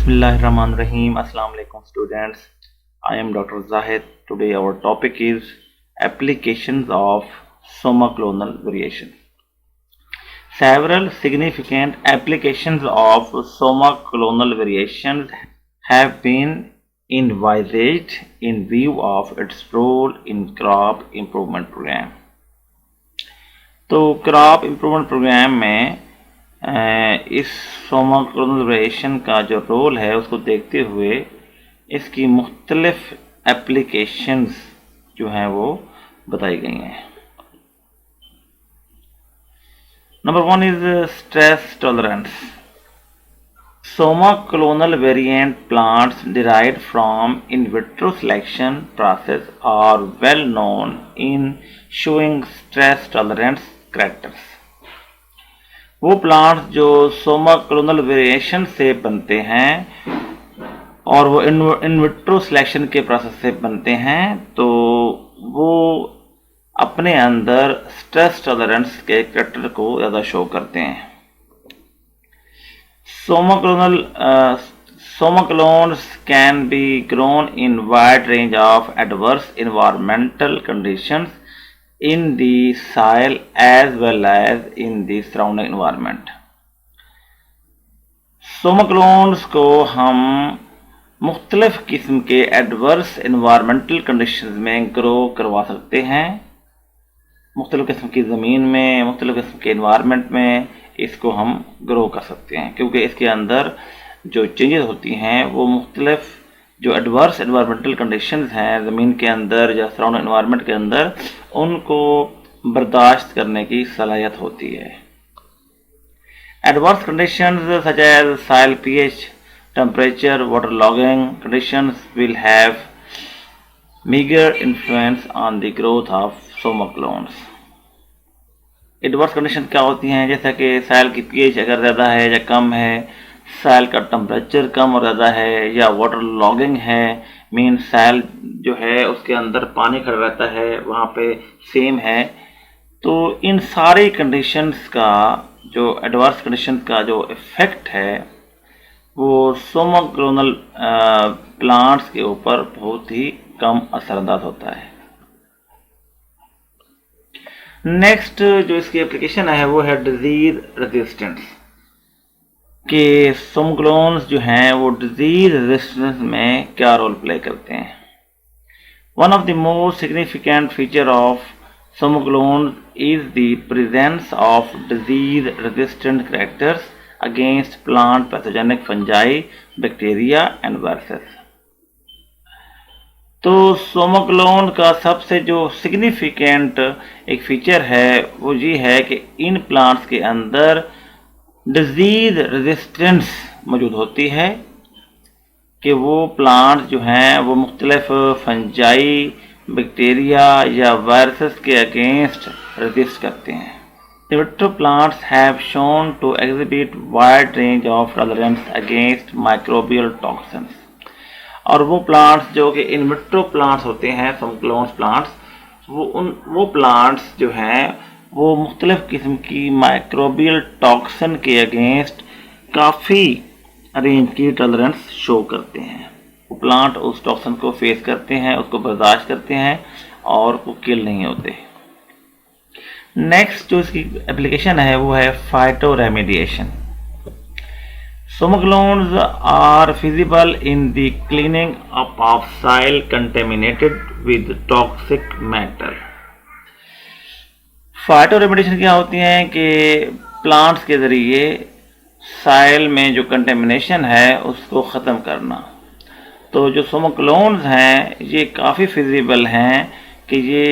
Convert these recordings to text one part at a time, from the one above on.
Bismillahirrahmanirrahim. Assalamu alaikum students. I am Dr. Zahid. Today our topic is applications of somaclonal variation. Several significant applications of somaclonal variations have been envisaged in view of its role in crop improvement program. तो crop improvement programme में इस somaclonal variation का जो role है उसको देखते हुए इसकी मुख्तलिफ एप्लीकेशंस जो हैं वो बताई गई हैं। Number 1 is stress tolerance. Somaclonal variant plants derived from in vitro selection process are well known in showing stress tolerance characters। वो प्लांट्स जो somaclonal वेरिएशन से बनते हैं और वो इन विट्रो सिलेक्शन के प्रोसेस से बनते हैं, तो वो अपने अंदर स्ट्रेस टॉलरेंस के कैरेक्टर को ज़्यादा शो करते हैं। Somaclones can be grown in wide range of adverse environmental conditions in the soil as well as in the surrounding environment। Somaclones को हम मुख्तलिफ किस्म के एडवर्स इन्वायरमेंटल कंडीशंस में ग्रो करवा सकते हैं। मुख्तलिफ किस्म की ज़मीन में, मुख्तलिफ किस्म के इन्वायरमेंट में इसको हम ग्रो कर सकते हैं, क्योंकि इसके अंदर जो चेंजेस होती हैं वो मुख्तलिफ जो एडवर्स एनवायरमेंटल कंडीशंस हैं ज़मीन के अंदर या सराउंडिंग एनवायरनमेंट के अंदर, उनको बर्दाश्त करने की सलाहियत होती है। Adverse conditions such as soil pH, temperature, water logging conditions will have meagre influence on the growth of somaclones. Adverse condition क्या होती हैं? जैसा कि सॉइल की पीएच अगर ज़्यादा है या कम है, सॉइल का टेम्परेचर कम और ज़्यादा है, या वाटर लॉगिंग है, मीन सॉइल जो है उसके अंदर पानी खड़ा रहता है, वहाँ पे सेम है। तो इन सारी कंडीशंस का जो एडवर्स कंडीशन का जो इफ़ेक्ट है वो सोमाक्लोनल प्लांट्स के ऊपर बहुत ही कम असरअंदाज होता है। नेक्स्ट जो इसकी एप्लीकेशन है वो है डिजीज रेजिस्टेंस, कि सोमाक्लोन्स जो हैं वो डिजीज रेजिस्टेंस में क्या रोल प्ले करते हैं। One of the most significant feature of somaclones is the presence of disease resistant characters against plant pathogenic fungi, bacteria and viruses. तो सोमाक्लोन का सबसे जो सिग्निफिकेंट एक फीचर है वो ये है कि इन प्लांट्स के अंदर डिजीज रेजिस्टेंस मौजूद होती है, कि वो प्लांट्स जो हैं वो मुख्तलिफ फंजाई, बैक्टीरिया या वायरसेस के अगेंस्ट रेजिस्ट करते हैं। In vitro plants have shown to exhibit wide range of tolerance against microbial toxins। और वो प्लांट्स जो कि इन विट्रो प्लांट्स होते हैं, सोमाक्लोन्स प्लांट्स, वो प्लांट्स जो हैं वो मुख्तलिफ किस्म की माइक्रोबियल टॉक्सिन के अगेंस्ट काफ़ी रेंज की टॉलरेंस शो करते हैं। वो प्लांट उस टॉक्सिन को फेस करते हैं, उसको बर्दाश्त करते हैं और वो किल नहीं होते। नेक्स्ट जो इसकी एप्लीकेशन है वो है phytoremediation. Somaclones are feasible in the cleaning up of soil contaminated with toxic matter. Phytoremediation क्या होती हैं कि प्लांट्स के ज़रिए सॉइल में जो कंटेमिनेशन है उसको ख़त्म करना। तो जो सोमाक्लोन्स हैं ये काफ़ी फिजिबल हैं कि ये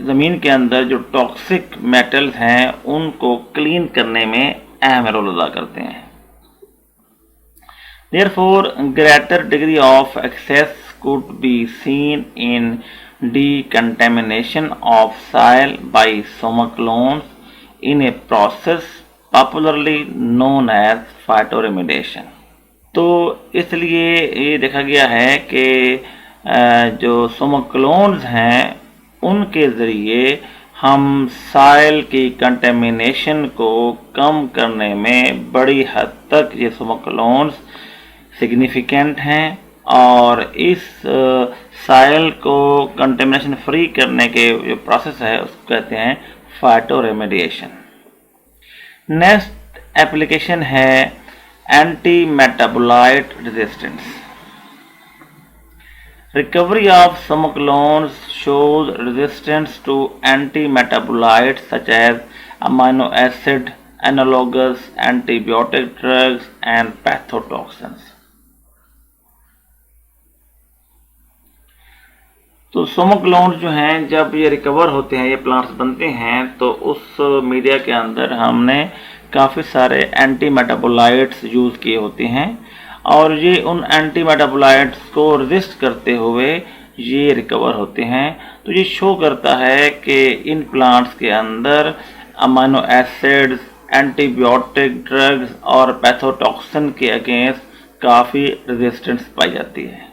ज़मीन के अंदर जो टॉक्सिक मेटल्स हैं उनको क्लीन करने में अहम रोल अदा करते हैं। Therefore, greater degree of access could be seen in decontamination of soil by somaclones in a process popularly known as phytoremediation। तो इसलिए ये देखा गया है कि जो सोमाक्लोन्स हैं उनके ज़रिए हम सॉइल की कंटेमिनेशन को कम करने में बड़ी हद तक ये सोमाक्लोन्स सिग्निफिकेंट हैं और इस साइल को कंटेमिनेशन फ्री करने के जो प्रोसेस है उसको कहते हैं फाइटो रेमेडिएशन। नेक्स्ट एप्लीकेशन है anti metabolite resistance. Recovery of semiclones shows resistance to anti-metabolites such as amino acid, analogous antibiotic drugs and pathotoxins. तो सोमोक्लोन्स जो हैं जब ये रिकवर होते हैं, ये प्लांट्स बनते हैं, तो उस मीडिया के अंदर हमने काफ़ी सारे एंटी मेटाबोलाइट्स यूज़ किए होते हैं और ये उन एंटी मेटाबोलाइट्स को रेजिस्ट करते हुए ये रिकवर होते हैं। तो ये शो करता है कि इन प्लांट्स के अंदर अमाइनो एसिड्स, एंटीबायोटिक ड्रग्स और पैथोटॉक्सिन के अगेंस्ट काफ़ी रेजिस्टेंस पाई जाती है।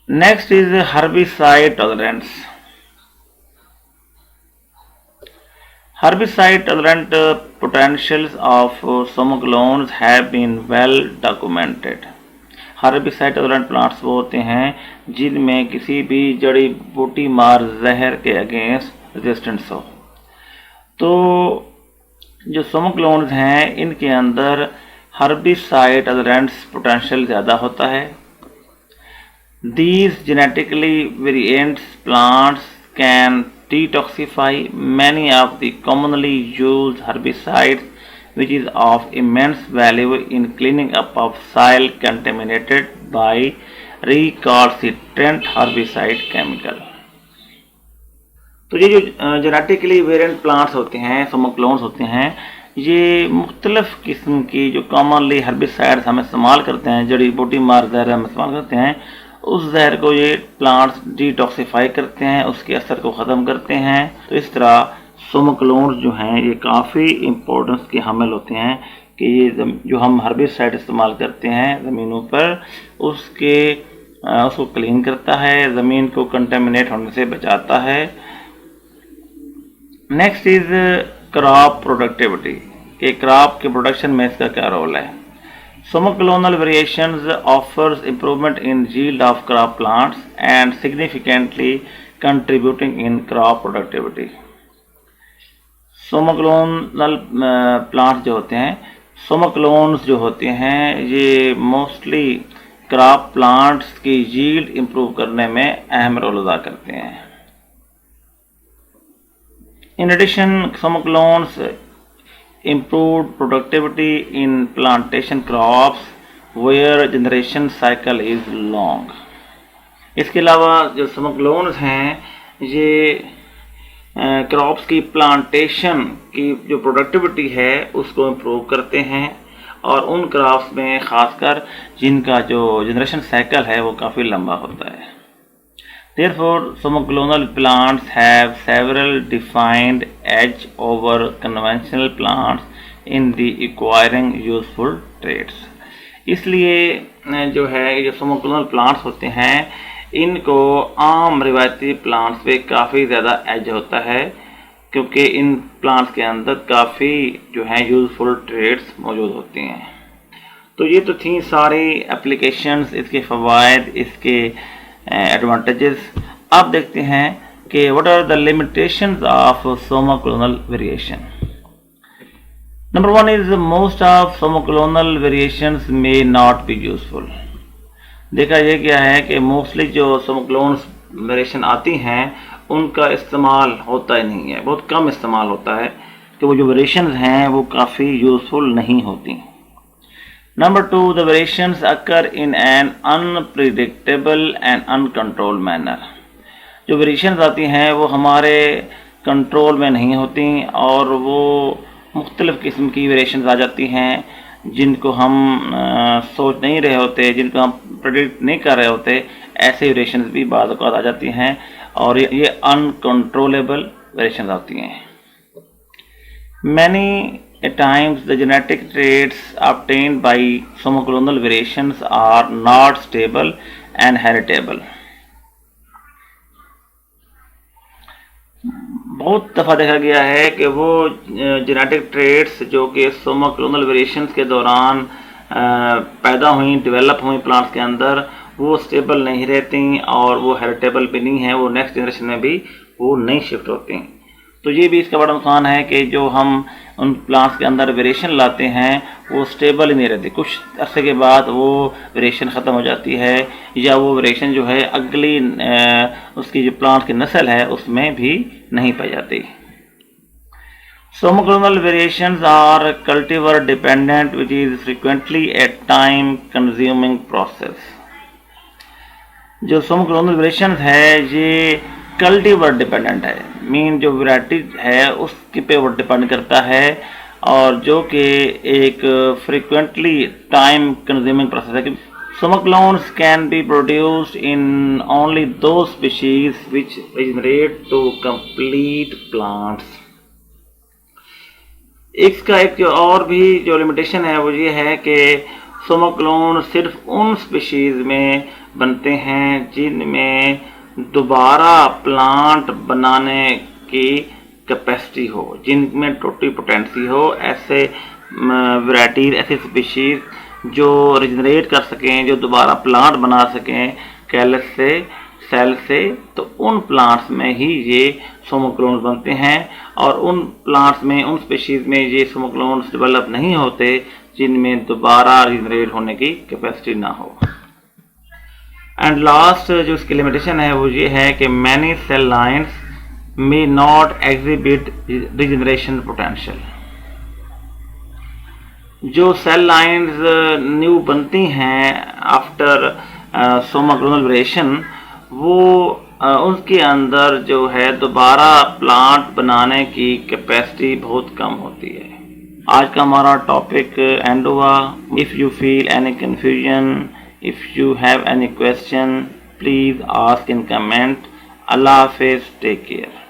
Next is herbicide tolerance. Herbicide tolerant potentials of semiclones have been well documented. Herbicide tolerant plants वो होते हैं जिनमें किसी भी जड़ी बूटी मार जहर के अगेंस्ट रेजिस्टेंस हो। तो जो semiclones हैं इनके अंदर herbicide tolerance potential ज़्यादा होता है। These genetically variant plants can detoxify many of the commonly used herbicides, which is of immense value in cleaning up of soil contaminated by recalcitrant herbicide chemical. तो ये जो genetically variant plants होते हैं, सोमोक्लोन्स होते हैं, ये मुख्तलिफ किस्म की जो कॉमनली हर्बिसाइड्स हम इस्तेमाल करते हैं, जड़ी बूटी मार जहर हम इस्तेमाल करते हैं, उस जहर को ये प्लांट्स डिटॉक्सिफाई करते हैं, उसके असर को ख़त्म करते हैं। तो इस तरह सोमोक्लोन्स जो हैं ये काफ़ी इम्पोर्टेंस के हामिल होते हैं कि ये जो हम हर्बिसाइड इस्तेमाल करते हैं ज़मीनों पर उसको क्लीन करता है, ज़मीन को कंटेमिनेट होने से बचाता है। नेक्स्ट इज़ क्रॉप प्रोडक्टिविटी, कि क्रॉप के प्रोडक्शन में इसका क्या रोल है। Semiclonal variations offers improvement in yield of crop plants and significantly contributing in crop productivity. Semiclonal plants जो होते हैं, semiclones जो होते हैं, ये मोस्टली क्रॉप प्लांट्स की यील्ड इंप्रूव करने में अहम रोल अदा करते हैं। In addition, semiclones improved productivity in plantation crops where generation cycle is long. इसके अलावा जो semiclones हैं ये क्रॉप्स की प्लांटेशन की जो प्रोडक्टिविटी है उसको इम्प्रूव करते हैं और उन क्रॉप्स में ख़ासकर जिनका जो जनरेशन साइकिल है वो काफ़ी लंबा होता है। Therefore, semiclonal plants have several defined edge over conventional plants in the acquiring useful traits. इसलिए जो है ये semiclonal plants होते हैं इनको आम रिवायती प्लांट्स पे काफ़ी ज़्यादा एज होता है क्योंकि इन प्लांट्स के अंदर काफ़ी जो है यूजफुल ट्रेड्स मौजूद होती हैं। तो ये तो थी सारी एप्लीकेशंस, इसके फ़वाइद, इसके एडवांटेजेस। अब देखते हैं कि what are the limitations of somaclonal variation. Number 1 is most of somaclonal variations may not be useful. देखा यह गया है कि मोस्टली जो सोमोक्लोन्स वेरिएशन आती हैं उनका इस्तेमाल होता ही नहीं है, बहुत कम इस्तेमाल होता है कि वो जो वेरिएशंस हैं वो काफ़ी यूजफुल नहीं होती। Number 2, the variations occur in an unpredictable and uncontrolled manner. जो वेरिएशंस आती हैं वो हमारे कंट्रोल में नहीं होती और वो मुख्तलिफ़ किस्म की वेरिएशंस आ जाती हैं जिनको हम सोच नहीं रहे होते, जिनको हम प्रेडिक्ट नहीं कर रहे होते। ऐसे वेरिएशंस भी बाद औक़ात आ जाती हैं और ये अनकंट्रोलेबल वेरिएशंस आती हैं। Many At times, the genetic traits obtained by somoclonal variations are not stable and heritable. बहुत दफ़ा देखा गया है कि वो जेनेटिक ट्रेट्स जो कि सोमा क्लोनल वेरिएशंस के दौरान पैदा हुई, डेवलप हुई प्लांट्स के अंदर, वो स्टेबल नहीं रहती और वो हेरिटेबल भी नहीं है, वो नेक्स्ट जनरेशन में भी वो नहीं शिफ्ट होती। तो ये भी इसका बड़ा नुकसान है कि जो हम उन प्लांट्स के अंदर वेरिएशन लाते हैं वो स्टेबल ही नहीं रहती, कुछ अरसे के बाद वो वेरिएशन ख़त्म हो जाती है या वो वेरिएशन जो है अगली उसकी जो प्लांट की नस्ल है उसमें भी नहीं पाई जाती। Somoclonal variations are cultivar dependent, which is frequently a time consuming process. जो सोमोक्लोनल वेरिएशंस है ये कल्टीवर डिपेंडेंट है, मीन जो वैरायटी है उसके पे वो डिपेंड करता है और जो कि एक फ्रीक्वेंटली टाइम कंज्यूमिंग प्रोसेस है कि Somoclones can be produced in only those species which regenerate to complete plants. इसका एक और भी जो लिमिटेशन है वो ये है कि सोमोक्लोन सिर्फ उन स्पीशीज़ में बनते हैं जिनमें दोबारा प्लांट बनाने की कैपेसिटी हो, जिनमें टोटिपोटेंसी हो। ऐसे वैराइटीज, ऐसी स्पीशीज़ जो रिजनरेट कर सकें, जो दोबारा प्लांट बना सकें कैलस से, सेल से, तो उन प्लांट्स में ही ये सोमोक्लोन्स बनते हैं और उन प्लांट्स में, उन स्पीशीज़ में ये सोमोक्लोन्स डेवलप नहीं होते जिनमें दोबारा रिजनरेट होने की कैपेसिटी ना हो। एंड लास्ट जो इसकी लिमिटेशन है वो ये है कि many cell lines may not exhibit regeneration potential. जो सेल लाइन्स न्यू बनती हैं आफ्टर सोमोक्लोनल वेरिएशन, वो उसके अंदर जो है दोबारा प्लांट बनाने की कैपेसिटी बहुत कम होती है। आज का हमारा टॉपिक एंड हुआ। If you feel any confusion, if you have any question, please ask in comment. अल्लाह हाफिज़, टेक केयर।